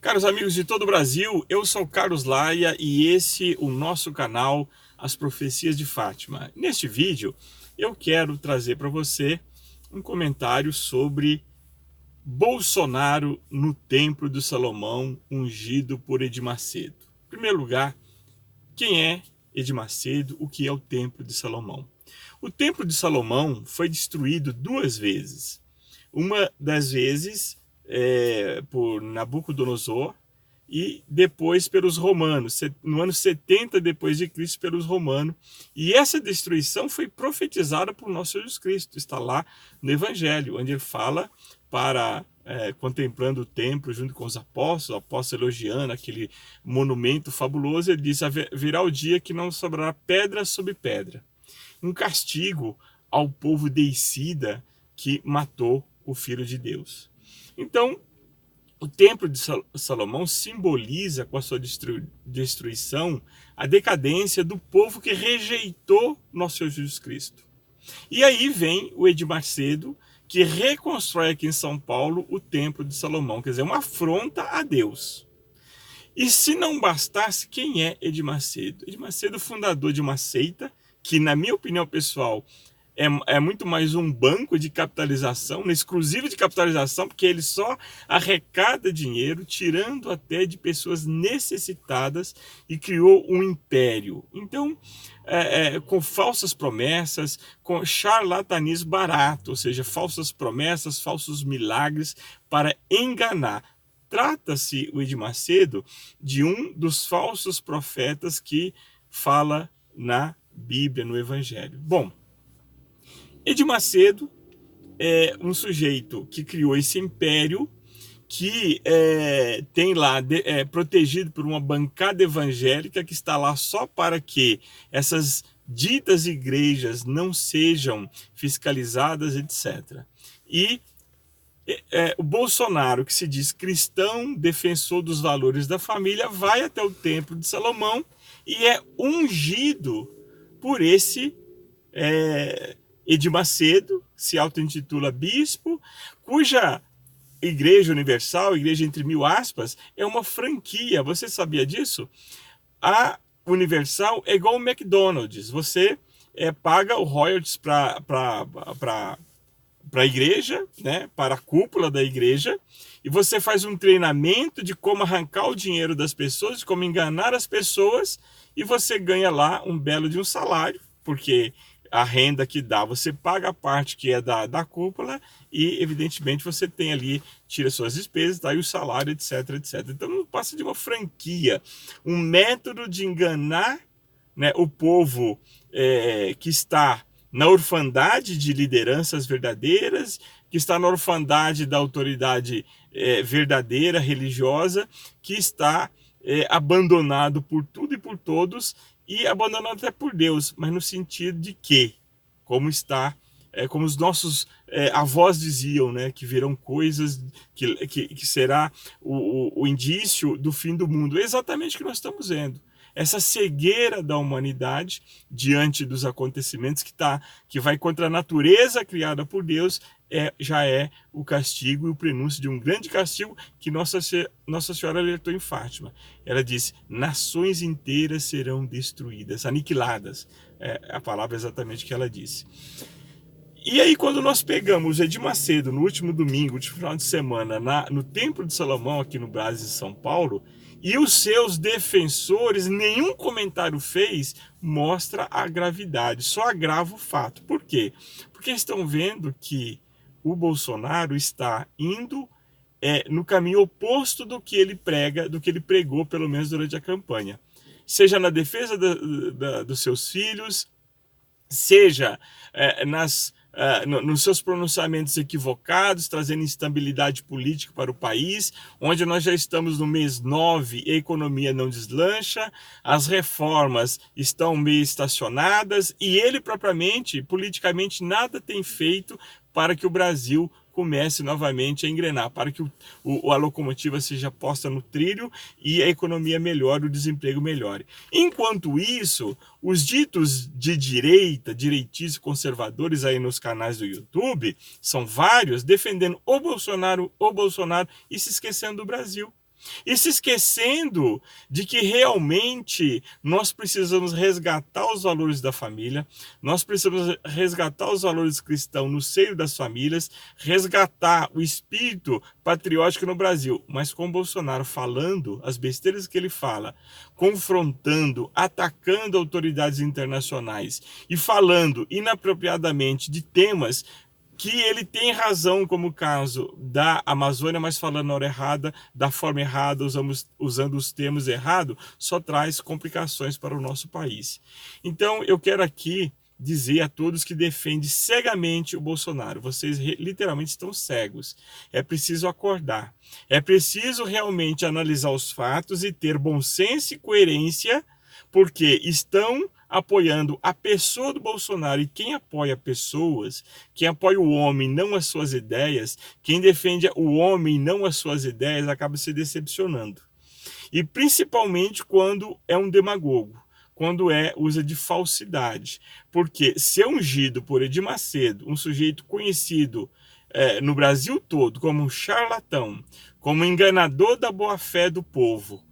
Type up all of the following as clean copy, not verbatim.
Caros amigos de todo o Brasil, eu sou Carlos Laia e esse o nosso canal As Profecias de Fátima. Neste vídeo eu quero trazer para você um comentário sobre Bolsonaro no Templo de Salomão, ungido por Edir Macedo. Em primeiro lugar, quem é Edir Macedo? O que é o Templo de Salomão? O Templo de Salomão foi destruído duas vezes. Uma das vezes por Nabucodonosor e depois pelos romanos, no ano 70 depois de Cristo, pelos romanos. E essa destruição foi profetizada por nosso Jesus Cristo. Está lá no Evangelho, onde ele fala para contemplando o templo junto com os apóstolos, o apóstolo elogiando aquele monumento fabuloso, ele diz: virá o dia que não sobrará pedra sobre pedra. Um castigo ao povo deicida que matou o Filho de Deus. Então, o Templo de Salomão simboliza, com a sua destruição, a decadência do povo que rejeitou nosso Senhor Jesus Cristo. E aí vem o Edir Macedo, que reconstrói aqui em São Paulo o Templo de Salomão, quer dizer, uma afronta a Deus. E se não bastasse, quem é Edir Macedo? Edir Macedo, fundador de uma seita, que na minha opinião pessoal é muito mais um banco de capitalização, exclusivo de capitalização, porque ele só arrecada dinheiro, tirando até de pessoas necessitadas, e criou um império. Então, com falsas promessas, com charlatanismo barato, ou seja, falsas promessas, falsos milagres para enganar. Trata-se, o Edir Macedo, de um dos falsos profetas que fala na Bíblia, no Evangelho. Bom, Edir Macedo é um sujeito que criou esse império, que tem lá, protegido por uma bancada evangélica que está lá só para que essas ditas igrejas não sejam fiscalizadas, etc. E o Bolsonaro, que se diz cristão, defensor dos valores da família, vai até o Templo de Salomão e é ungido por esse Edir Macedo, se auto-intitula bispo, cuja Igreja Universal, igreja entre mil aspas, é uma franquia. Você sabia disso? A Universal é igual ao McDonald's. Você paga o royalties para a igreja, né, para a cúpula da igreja, e você faz um treinamento de como arrancar o dinheiro das pessoas, de como enganar as pessoas, e você ganha lá um belo de um salário, porque a renda que dá, você paga a parte que é da cúpula e, evidentemente, você tem ali, tira suas despesas, daí o salário, etc, etc. Então, não passa de uma franquia, um método de enganar, né, o povo que está na orfandade de lideranças verdadeiras, que está na orfandade da autoridade verdadeira, religiosa, que está abandonado por tudo e por todos, e abandonado até por Deus, mas no sentido de que, como está, como os nossos avós diziam, né, que virão coisas, que será o indício do fim do mundo. É exatamente o que nós estamos vendo. Essa cegueira da humanidade diante dos acontecimentos que vai contra a natureza criada por Deus, já é o castigo e o prenúncio de um grande castigo que Nossa Senhora alertou em Fátima. Ela disse: nações inteiras serão destruídas, aniquiladas. É a palavra exatamente que ela disse. E aí, quando nós pegamos Edir Macedo no último domingo, de final de semana, no Templo de Salomão, aqui no Brás, em São Paulo, e os seus defensores, nenhum comentário fez, mostra a gravidade, só agrava o fato. Por quê? Porque estão vendo que o Bolsonaro está indo no caminho oposto do que ele prega, do que ele pregou, pelo menos durante a campanha. Seja na defesa dos seus filhos, seja nos seus pronunciamentos equivocados, trazendo instabilidade política para o país, onde nós já estamos no mês 9 e a economia não deslancha, as reformas estão meio estacionadas e ele propriamente, politicamente, nada tem feito para que o Brasil comece novamente a engrenar, para que a locomotiva seja posta no trilho e a economia melhore, o desemprego melhore. Enquanto isso, os ditos de direita, direitistas conservadores aí nos canais do YouTube, são vários, defendendo o Bolsonaro e se esquecendo do Brasil. e se esquecendo de que realmente nós precisamos resgatar os valores da família, nós precisamos resgatar os valores cristãos no seio das famílias, resgatar o espírito patriótico no Brasil. Mas com Bolsonaro falando as besteiras que ele fala, confrontando, atacando autoridades internacionais e falando inapropriadamente de temas que ele tem razão, como o caso da Amazônia, mas falando na hora errada, da forma errada, usando os termos errados, só traz complicações para o nosso país. Então, eu quero aqui dizer a todos que defendem cegamente o Bolsonaro: vocês literalmente estão cegos. É preciso acordar. É preciso realmente analisar os fatos e ter bom senso e coerência, porque estão apoiando a pessoa do Bolsonaro, e quem apoia pessoas, quem apoia o homem, não as suas ideias, quem defende o homem, não as suas ideias, acaba se decepcionando. E principalmente quando é um demagogo, quando usa de falsidade. Porque ser ungido por Edir Macedo, um sujeito conhecido no Brasil todo como um charlatão, como enganador da boa-fé do povo,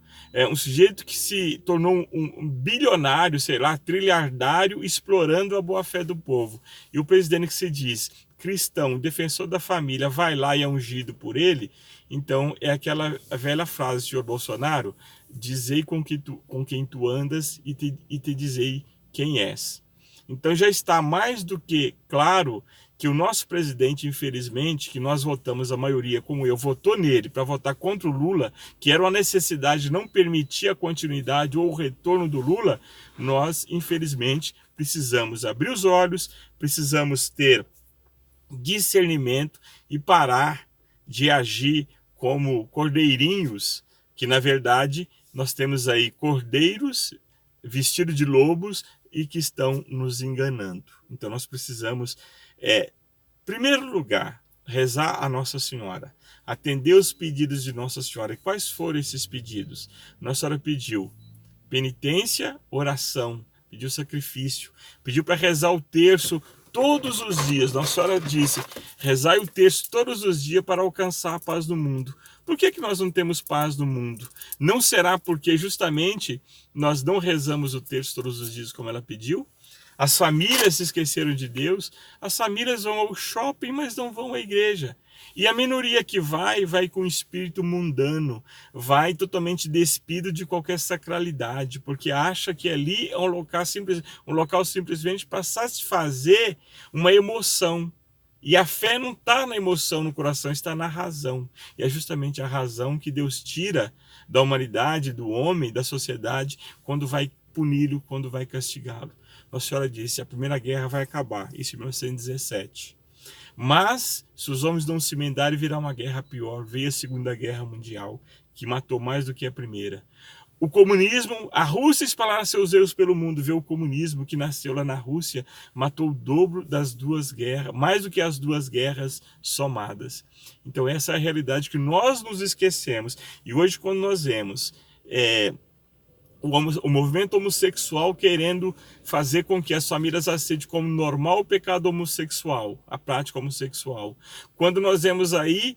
um sujeito que se tornou um bilionário, sei lá, trilhardário, explorando a boa-fé do povo. E o presidente que se diz cristão, defensor da família, vai lá e é ungido por ele. Então é aquela velha frase, senhor Bolsonaro: dizei com quem tu andas e te dizei quem és. Então já está mais do que claro que o nosso presidente, infelizmente, que nós votamos, a maioria, como eu, votou nele para votar contra o Lula, que era uma necessidade de não permitir a continuidade ou o retorno do Lula. Nós, infelizmente, precisamos abrir os olhos, precisamos ter discernimento e parar de agir como cordeirinhos, que na verdade nós temos aí cordeiros vestidos de lobos e que estão nos enganando. Então nós precisamos, em primeiro lugar, rezar a Nossa Senhora, atender os pedidos de Nossa Senhora. E quais foram esses pedidos? Nossa Senhora pediu penitência, oração, pediu sacrifício, pediu para rezar o terço todos os dias. Nossa Senhora disse: rezai o terço todos os dias para alcançar a paz do mundo. Por que nós não temos paz no mundo? Não será porque justamente nós não rezamos o terço todos os dias como ela pediu? As famílias se esqueceram de Deus, as famílias vão ao shopping, mas não vão à igreja. E a minoria que vai com espírito mundano, vai totalmente despido de qualquer sacralidade, porque acha que ali é um local simplesmente para satisfazer uma emoção. E a fé não está na emoção, no coração, está na razão. E é justamente a razão que Deus tira da humanidade, do homem, da sociedade, quando vai puni-lo, quando vai castigá-lo. Nossa Senhora disse: a Primeira Guerra vai acabar, isso em 1917. Mas, se os homens não se emendarem, virá uma guerra pior. Veio a Segunda Guerra Mundial, que matou mais do que a Primeira. O comunismo, a Rússia espalhar seus erros pelo mundo, vê o comunismo que nasceu lá na Rússia, matou o dobro das duas guerras, mais do que as duas guerras somadas. Então essa é a realidade que nós nos esquecemos. E hoje, quando nós vemos o movimento homossexual querendo fazer com que as famílias aceitem como normal o pecado homossexual, a prática homossexual. Quando nós vemos aí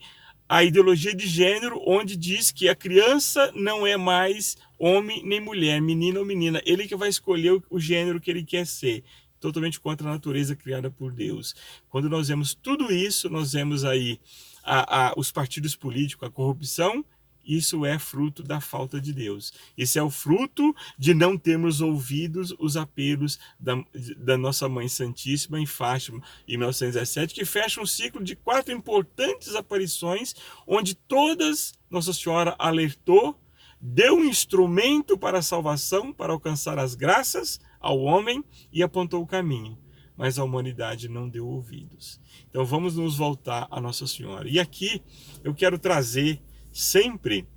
a ideologia de gênero, onde diz que a criança não é mais homem nem mulher, menino ou menina, ele que vai escolher o gênero que ele quer ser, totalmente contra a natureza criada por Deus. Quando nós vemos tudo isso, nós vemos aí os partidos políticos, a corrupção. Isso é fruto da falta de Deus. Isso é o fruto de não termos ouvido os apelos da nossa Mãe Santíssima em Fátima, em 1917, que fecha um ciclo de 4 importantes aparições, onde todas Nossa Senhora alertou, deu um instrumento para a salvação, para alcançar as graças ao homem e apontou o caminho. Mas a humanidade não deu ouvidos. Então vamos nos voltar a Nossa Senhora. E aqui eu quero trazer sempre,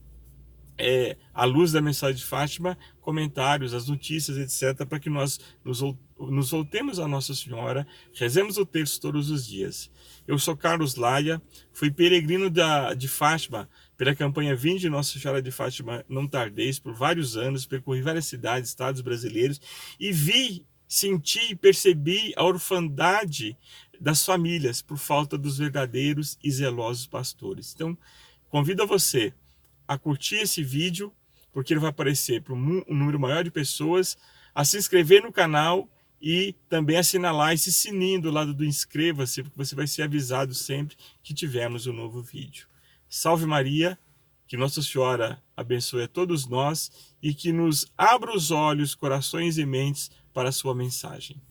à luz da mensagem de Fátima, comentários, as notícias, etc., para que nós nos voltemos a Nossa Senhora, rezemos o terço todos os dias. Eu sou Carlos Laia, fui peregrino de Fátima pela campanha Vinde Nossa Senhora de Fátima Não Tardeis por vários anos, percorri várias cidades, estados brasileiros e vi, senti e percebi a orfandade das famílias por falta dos verdadeiros e zelosos pastores. Então, convido a você a curtir esse vídeo, porque ele vai aparecer para um número maior de pessoas, a se inscrever no canal e também assinalar esse sininho do lado do inscreva-se, porque você vai ser avisado sempre que tivermos um novo vídeo. Salve Maria, que Nossa Senhora abençoe a todos nós e que nos abra os olhos, corações e mentes para a sua mensagem.